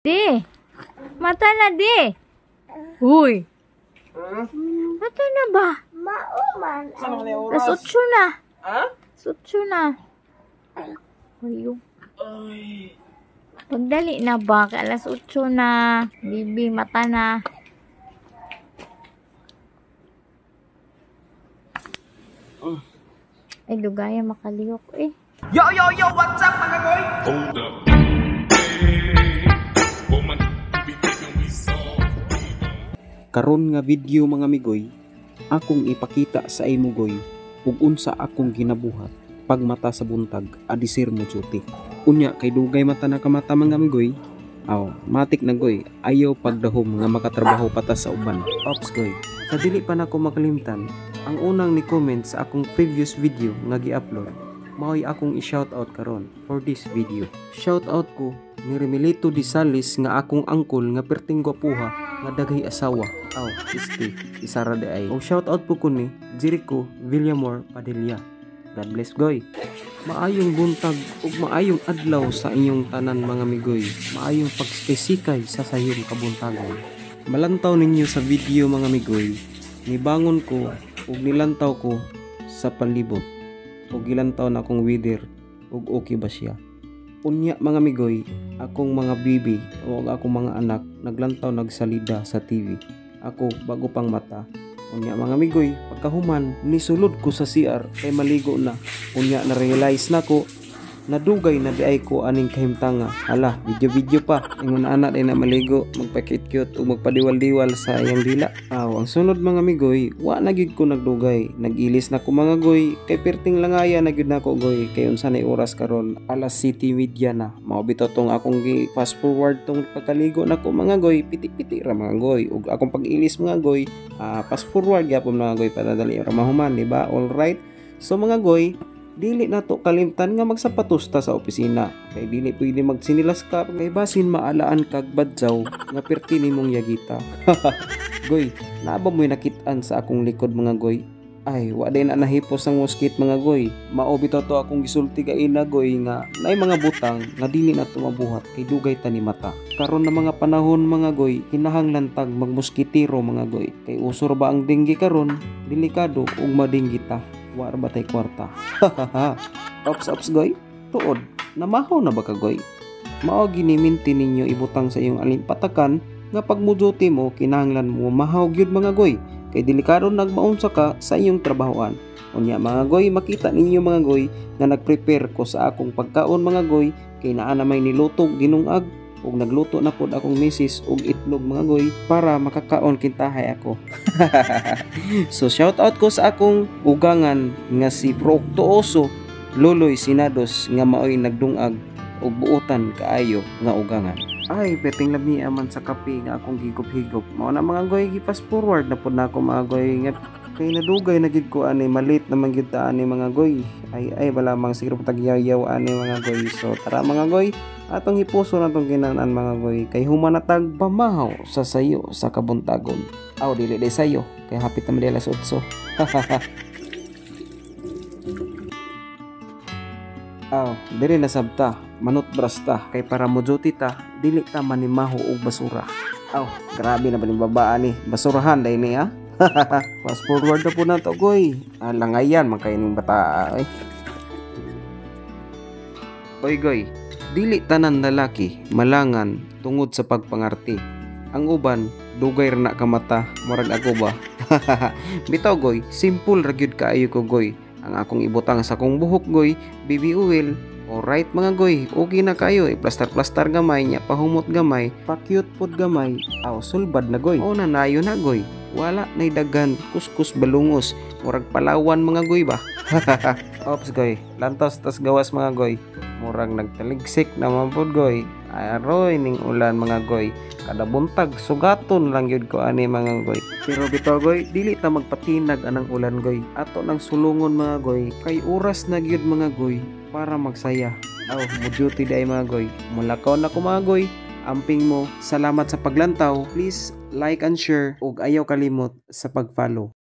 Di, mata na di. Uy, mata na ba? Mauman. Saan naman yung Alas oras? 8 na. Ha? Alas 8 na. Uy, Ay. pagdali na ba? Kaya alas 8 na. Bibi, mata na. Ay, dugaya makaliyok eh. Yo, yo, yo! What's up, mga boy? Hold up. Woman, be thinking we saw. Karon nga video mga migoy, akong ipakita sa imo goy ug unsa akong ginabuhat pagmata sa buntag adisir mo duty. Unya kay dugay mata na kamata mga migoy. Aw, matik na goy, ayaw pagdahom nga makatrabaho pata sa uban. Ops goy, sa dili pa nako makalimtan, ang unang ni comment sa akong previous video nga gi-upload, mao'y akong i-shoutout karon for this video. Shoutout ko ni Remilito Di Salis nga akong angkol nga perting gwapuha nga daghay asawa. Aw, isara de ay. O shoutout po ko ni Jericho Villamor Padilla. God bless goy. Maayong buntag ug maayong adlaw sa inyong tanan mga migoy. Maayong pagspecifikay sa sayong kabuntagon. Malantaw ninyo sa video mga migoy. Nibangon ko ug nilantaw ko sa palibot. Ug gilantaw na akong weather ug okay ba siya. Unya mga migoy, akong mga bibi o akong mga anak naglantaw nagsalida sa TV. Ako bago pang mata. Unya mga migoy, pagkahuman nisulod ko sa CR kay maligo na. Unya na realize na ko nadugay na di ay ko aning kahimtanga. Hala, video pa. Ingon anak ay na maligo, magpa-cute-cute o magpadiwal-diwal sa iyang dila. Aw, ang sunod mga migoy, wa na gid ko nagdugay. Nagilis na ko mga goy, kay perting langaya na gid nako goy. Kay unsa nay oras karon? Alas City Media na. Mao bitaw tong akong gi fast forward tong pagkaligo nako mga goy, piti-piti ra mga goy. Ug akong pag-ilis mga goy, fast forward gyapon mga goy para dali ra mahuman, di ba? All right. So mga goy, dili na to kalimtan nga magsapatos ta sa opisina kay dili pwede magsinilas ka kay basin maalaan kag badjaw nga perti nimong yagita. Goy, naaba mo'y nakit-an sa akong likod mga goy. Ay, wa day na nahipos ang moskit mga goy. Mao bitaw to akong gisulti ka ina goy nga nay mga butang nga dili na to mabuhat kay dugay ta ni mata. Karon na mga panahon mga goy, kinahanglan tag magmoskitiro mga goy. Kay usor ba ang dinggi karon, delikado ug madinggi ta. War ba tay kwarta? Ops goy, tuod, namahaw na ba ka goy? Mao giniminti ninyo ibutang sa iyong alimpatakan nga pagmuduti mo kinahanglan mo mahaw gyud mga goy kay delikado nagmaunsa ka sa iyong trabahoan. Unya mga goy, makita ninyo mga goy nga nagprepare ko sa akong pagkaon mga goy kay naa na may nilutog dinungag ug nagluto na pod akong misis og itlog mga goy para makakaon kintahay ako. So shout out ko sa akong ugangan nga si Proctooso Loloy Sinados nga maoy nagdungag og buotan kaayo nga ugangan. Ay, peting lami aman sa kape nga akong gigop-higop. Mao na mga goy, gi-fast forward na pod nako mga goy nga kay nadugay na gid ko ani malit na man gid ta ani mga goy. Ay balamang siguro tagyaw-yaw ani mga goy. So tara mga goy, atong hipuso na tong kinanan mga goy kay humanatag pamahaw sa sayo sa kabuntagon. Aw dili day sayo kay hapit na alas 8. Aw, dili na sabta, manot brasta kay para mo duty ta, dili ta manimaho og basura. Aw, grabe na baling babaan ni, basurahan day ni ha. Fast forward na po na to goy. Langayan man kay ning bata ay. Oy goy, dili tanan lalaki malangan tungod sa pagpangarti. Ang uban dugay ra na ka mata, murag ako ba? Bitaw goy, simple ra gyud kaayo ko goy. Ang akong ibutang sa kong buhok goy, baby oil. Alright mga goy, okay na kayo, plaster gamay nya, pahumot gamay, pa-cute pod gamay. Aw sulbad na goy. O nanayo na goy. Wala nay daghan kuskus balungos, murag Palawan mga goy ba? Ops goy, lantos tas gawas mga goy. Murag nagtaligsik naman pod goy. Aroy ning ulan mga goy. Kada buntag sugaton lang yun ko ani mga goy. Pero bitaw goy, dili ta magpatinag anang ulan goy. Ato nang sulungon mga goy. Kay oras na gyud mga goy para magsaya. Aw, mo duty day mga goy. Mulakaw na ko mga goy. Amping mo. Salamat sa paglantaw. Please like and share ug ayaw kalimot sa pag-follow.